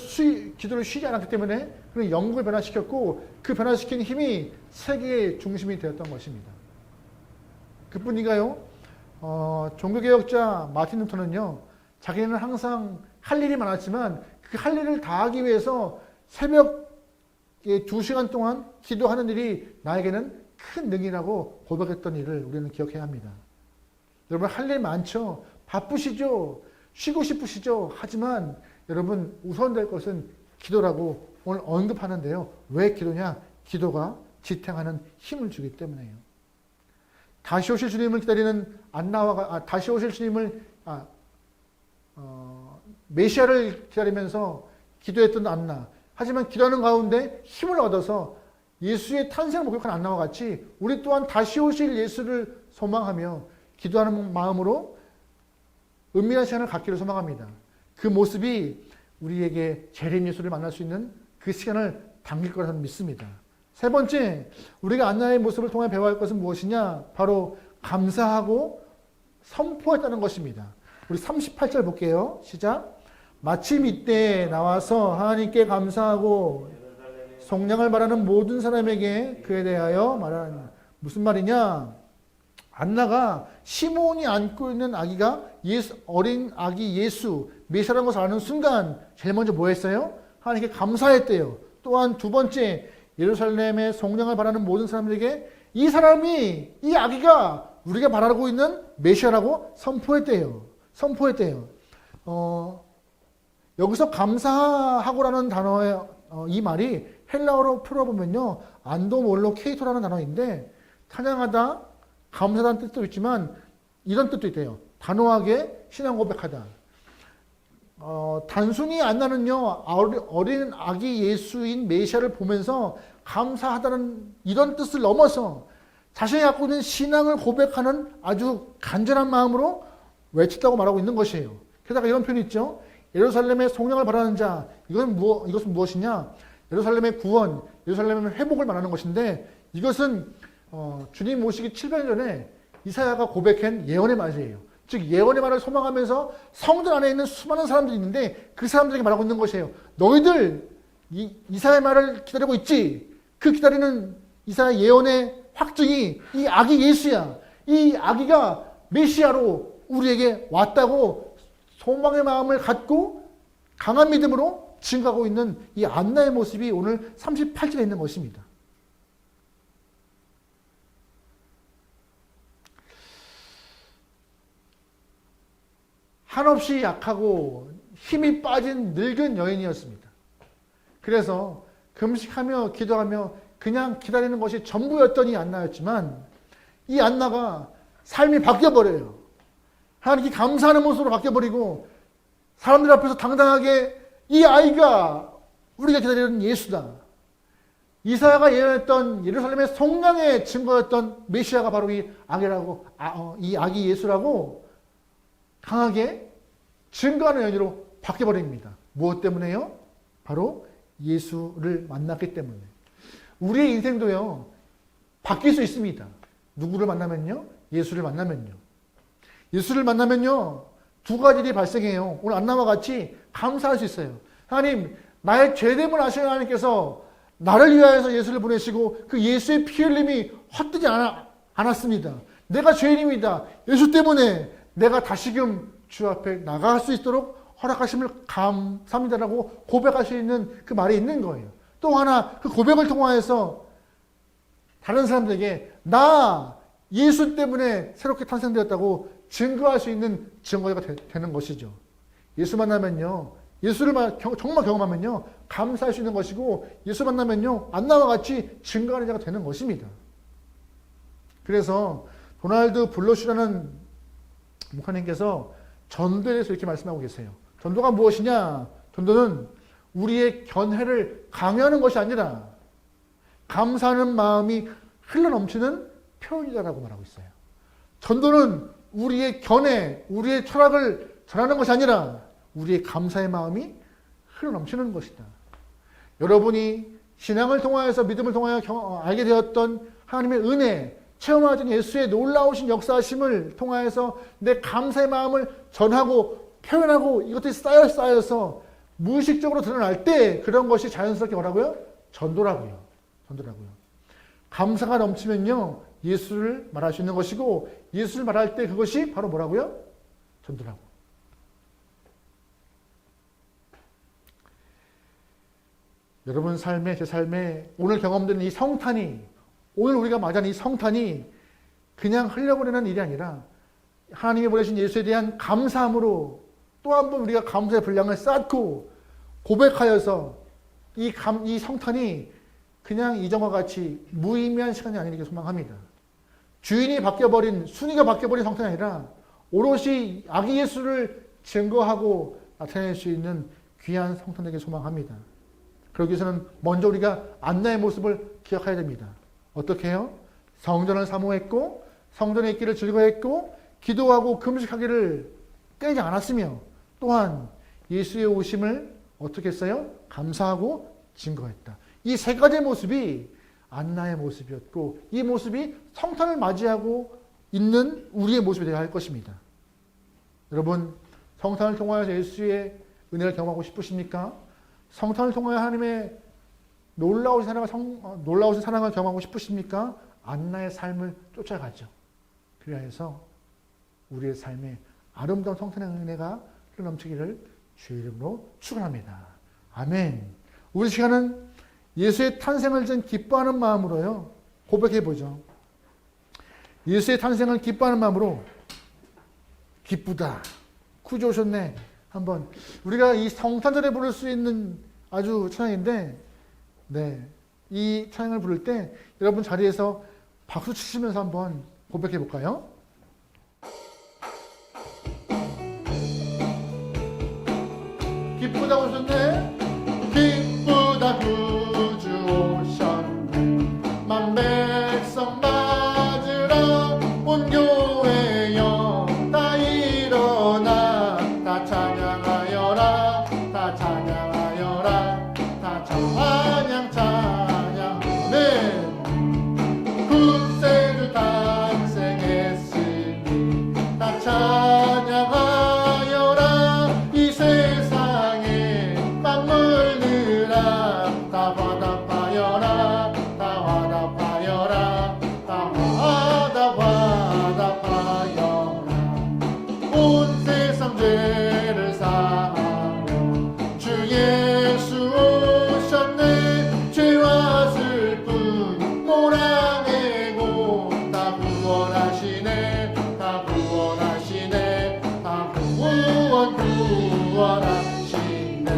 쉬지 않았기 때문에 그는 영국을 변화시켰고 그 변화시킨 힘이 세계의 중심이 되었던 것입니다. 그뿐인가요? 종교개혁자 마틴 루터는요, 자기는 항상 할 일이 많았지만 그 할 일을 다 하기 위해서 새벽에 2시간 동안 기도하는 일이 나에게는 큰 능이라고 고백했던 일을 우리는 기억해야 합니다. 여러분, 할 일 많죠? 바쁘시죠? 쉬고 싶으시죠? 하지만 여러분, 우선될 것은 기도라고 오늘 언급하는데요. 왜 기도냐? 기도가 지탱하는 힘을 주기 때문에요. 다시 오실 주님을 기다리는 다시 오실 주님을 메시아를 기다리면서 기도했던 안나. 하지만 기도하는 가운데 힘을 얻어서 예수의 탄생을 목격한 안나와 같이 우리 또한 다시 오실 예수를 소망하며 기도하는 마음으로 은밀한 시간을 갖기를 소망합니다. 그 모습이 우리에게 재림 예수를 만날 수 있는 그 시간을 당길 거라고 믿습니다. 세 번째, 우리가 안나의 모습을 통해 배워야 할 것은 무엇이냐? 바로 감사하고 선포했다는 것입니다. 우리 38절 볼게요. 시작. 마침 이때 나와서 하나님께 감사하고 속량을 바라는 모든 사람에게 그에 대하여 말하느냐. 무슨 말이냐? 안나가 시몬이 안고 있는 아기가 어린 아기 예수, 메시아라는 것을 아는 순간 제일 먼저 뭐 했어요? 하나님께 감사했대요. 또한 두 번째, 예루살렘의 속량을 바라는 모든 사람들에게 이 사람이, 이 아기가 우리가 바라고 있는 메시아라고 선포했대요. 여기서 감사하고라는 단어의 이 말이 헬라어로 풀어보면요, 안도몰로 케이토라는 단어인데 찬양하다, 감사하다는 뜻도 있지만 이런 뜻도 있대요. 단호하게 신앙 고백하다. 단순히 안나는요, 어린 아기 예수인 메시아를 보면서 감사하다는 이런 뜻을 넘어서 자신이 갖고 있는 신앙을 고백하는 아주 간절한 마음으로 외쳤다고 말하고 있는 것이에요. 게다가 이런 표현이 있죠. 예루살렘의 속량을 바라는 자, 이것은 무엇이냐? 예루살렘의 구원, 예루살렘의 회복을 말하는 것인데 이것은 주님 모시기 700년 전에 이사야가 고백한 예언의 말이에요. 즉 예언의 말을 소망하면서 성전 안에 있는 수많은 사람들이 있는데 그 사람들에게 말하고 있는 것이에요. 너희들 이사야의 말을 기다리고 있지? 그 기다리는 이사야 예언의 확증이 이 아기 예수야. 이 아기가 메시아로 우리에게 왔다고 소망의 마음을 갖고 강한 믿음으로 증가하고 있는 이 안나의 모습이 오늘 38절에 있는 것입니다. 한없이 약하고 힘이 빠진 늙은 여인이었습니다. 그래서 금식하며 기도하며 그냥 기다리는 것이 전부였던 이 안나였지만 이 안나가 삶이 바뀌어버려요. 하나님께 감사하는 모습으로 바뀌어버리고 사람들 앞에서 당당하게 이 아이가 우리가 기다리는 예수다. 이사야가 예언했던 예루살렘의 속량의 증거였던 메시아가 바로 이 아기 예수라고 강하게 증거하는 연유로 바뀌어버립니다. 무엇 때문에요? 바로 예수를 만났기 때문에. 우리의 인생도요, 바뀔 수 있습니다. 누구를 만나면요? 예수를 만나면요. 예수를 만나면요, 두 가지 일이 발생해요. 오늘 안나와 같이 감사할 수 있어요. 하나님, 나의 죄됨을 아시는 하나님께서 나를 위하여서 예수를 보내시고 그 예수의 피 흘림이 헛되지 않았습니다. 내가 죄인입니다. 예수 때문에 내가 다시금 주 앞에 나갈 수 있도록 허락하심을 감사합니다라고 고백할 수 있는 그 말이 있는 거예요. 또 하나 그 고백을 통하여서 다른 사람들에게 나 예수 때문에 새롭게 탄생되었다고 증거할 수 있는 증거가 되는 것이죠. 예수 만나면요. 예수를 정말 경험하면요. 감사할 수 있는 것이고 예수 만나면요. 안나와 같이 증거하는 자가 되는 것입니다. 그래서 도널드 블러슈라는 목사님께서 전도에 대해서 이렇게 말씀하고 계세요. 전도가 무엇이냐? 전도는 우리의 견해를 강요하는 것이 아니라 감사하는 마음이 흘러넘치는 표현이다라고 말하고 있어요. 전도는 우리의 견해, 우리의 철학을 전하는 것이 아니라 우리의 감사의 마음이 흘러넘치는 것이다. 여러분이 신앙을 통하여서 믿음을 통하여 알게 되었던 하나님의 은혜, 체험하던 예수의 놀라우신 역사하심을 통하여서 내 감사의 마음을 전하고 표현하고 이것들이 쌓여서 무의식적으로 드러날 때 그런 것이 자연스럽게 뭐라고요? 전도라고요. 전도라고요. 감사가 넘치면요. 예수를 말할 수 있는 것이고 예수를 말할 때 그것이 바로 뭐라고요? 전도라고. 여러분 삶에 제 삶에 오늘 경험되는 이 성탄이 오늘 우리가 맞이하는 이 성탄이 그냥 흘려보내는 일이 아니라 하나님이 보내신 예수에 대한 감사함으로 또 한 번 우리가 감사의 분량을 쌓고 고백하여서 이 성탄이 그냥 이전과 같이 무의미한 시간이 아니길 소망합니다. 주인이 바뀌어버린 순위가 바뀌어버린 성탄이 아니라 오롯이 아기 예수를 증거하고 나타낼 수 있는 귀한 성탄 되길 소망합니다. 그러기 위해서는 먼저 우리가 안나의 모습을 기억해야 됩니다. 어떻게 해요? 성전을 사모했고 성전에 있기를 즐거워했고 기도하고 금식하기를 깨지 않았으며 또한 예수의 오심을 어떻게 했어요? 감사하고 증거했다. 이 세 가지의 모습이 안나의 모습이었고 이 모습이 성탄을 맞이하고 있는 우리의 모습이 되어야 할 것입니다. 여러분 성탄을 통하여 예수의 은혜를 경험하고 싶으십니까? 성탄을 통하여 하나님의 놀라우신 사랑을 경험하고 싶으십니까? 안나의 삶을 쫓아가죠. 그리하여서 우리의 삶에 아름다운 성탄의 은혜가 넘치기를 주의 이름으로 축원합니다. 아멘. 우리 시간은 예수의 탄생을 전 기뻐하는 마음으로요. 고백해 보죠. 예수의 탄생을 기뻐하는 마음으로 기쁘다. 구주 오셨네. 한번 우리가 이 성탄절에 부를 수 있는 아주 찬양인데 이 찬양을 부를 때 여러분 자리에서 박수 치시면서 한번 고백해 볼까요? 기쁘다 오셨네. 기쁘다 구주 오셨네. 만 백성 맞으러 온 교회여 다 일어나 다 찬양하여라 다 찬양하여라 다 찬양 구세주 탄생했으니 다 찬양하여라 이 세상에 만물들아 다 화답하여라 다 화답하여라 다 화답하여라 온 세상 죄를 사하려 주 예수 오셨네. 죄와 슬픔 몰아내고 다 구원하시네 다 구원하시네 다 구원하시네.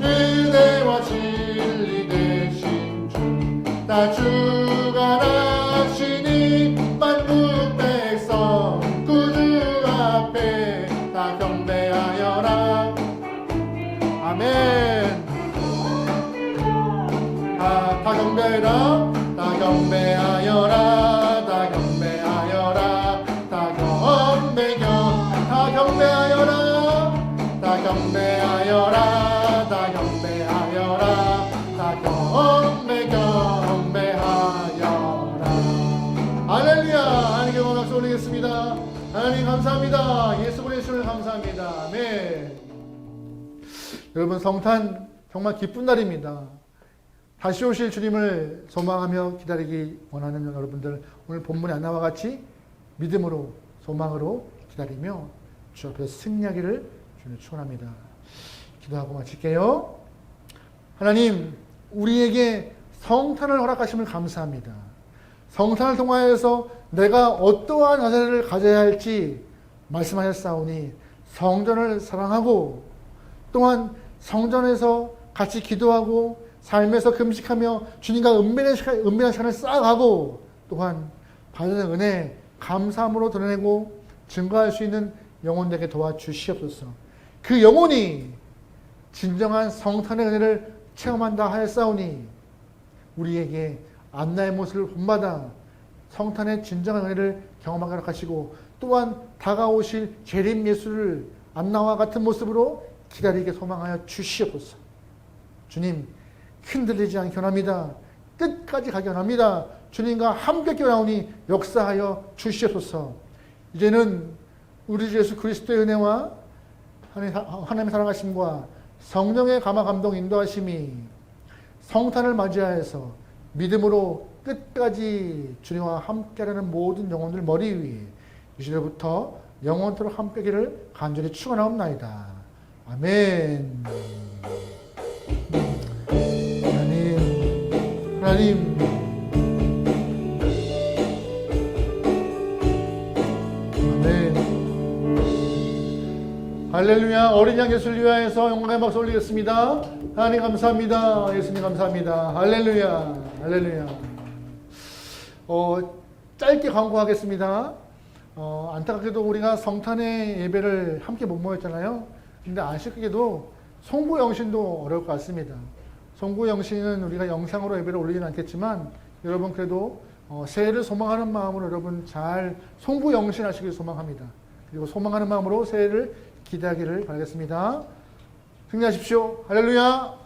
은혜와 진리 되신 주 다 주관하시니 만국 백성 구주 앞에 다 경배하여라. 아멘. 다 경배하여라 다 경배하여라 다 경배하여라 다 경배하여라 다 경배하여라 다 경배하여라 다 경배하여라. 할렐루야. 하나님께 박수 올리겠습니다. 하나님 감사합니다. 예수 그리스도를 감사합니다. 아멘. 여러분 성탄 정말 기쁜 날입니다. 다시 오실 주님을 소망하며 기다리기 원하는 여러분들 오늘 본문의 안나와 같이 믿음으로 소망으로 기다리며 주 앞에서 승리하기를 주님 축원합니다. 기도하고 마칠게요. 하나님 우리에게 성탄을 허락하심을 감사합니다. 성탄을 통하여서 내가 어떠한 자세를 가져야 할지 말씀하셨사오니 성전을 사랑하고 또한 성전에서 같이 기도하고 삶에서 금식하며 주님과 은밀한 시간을 쌓아가고 또한 받은 은혜 감사함으로 드러내고 증거할 수 있는 영혼들에게 도와주시옵소서. 그 영혼이 진정한 성탄의 은혜를 체험한다 하였사오니 우리에게 안나의 모습을 본받아 성탄의 진정한 은혜를 경험하게 하시고 또한 다가오실 재림 예수를 안나와 같은 모습으로 기다리게 소망하여 주시옵소서. 주님, 흔들리지 않게 원합니다. 끝까지 가기 원합니다. 주님과 함께 나오니 역사하여 주시옵소서. 이제는 우리 주 예수 그리스도의 은혜와 하나님의 사랑하심과 성령의 감화 감동 인도하심이 성탄을 맞이하여서 믿음으로 끝까지 주님과 함께하는 모든 영혼들 머리 위에 이 시대부터 영원토록 함께하기를 간절히 축원하옵나이다. 아멘. 하나님 아멘. 할렐루야. 어린 양 예수를 위하여서 영광의 박수 올리겠습니다. 하나님 감사합니다. 예수님 감사합니다. 할렐루야. 할렐루야. 짧게 광고하겠습니다. 안타깝게도 우리가 성탄의 예배를 함께 못 모였잖아요. 근데 아쉽게도 송구 영신도 어려울 것 같습니다. 송구 영신은 우리가 영상으로 예배를 올리지는 않겠지만 여러분 그래도 새해를 소망하는 마음으로 여러분 잘 송구 영신 하시길 소망합니다. 그리고 소망하는 마음으로 새해를 기대하기를 바라겠습니다. 승리하십시오. 할렐루야.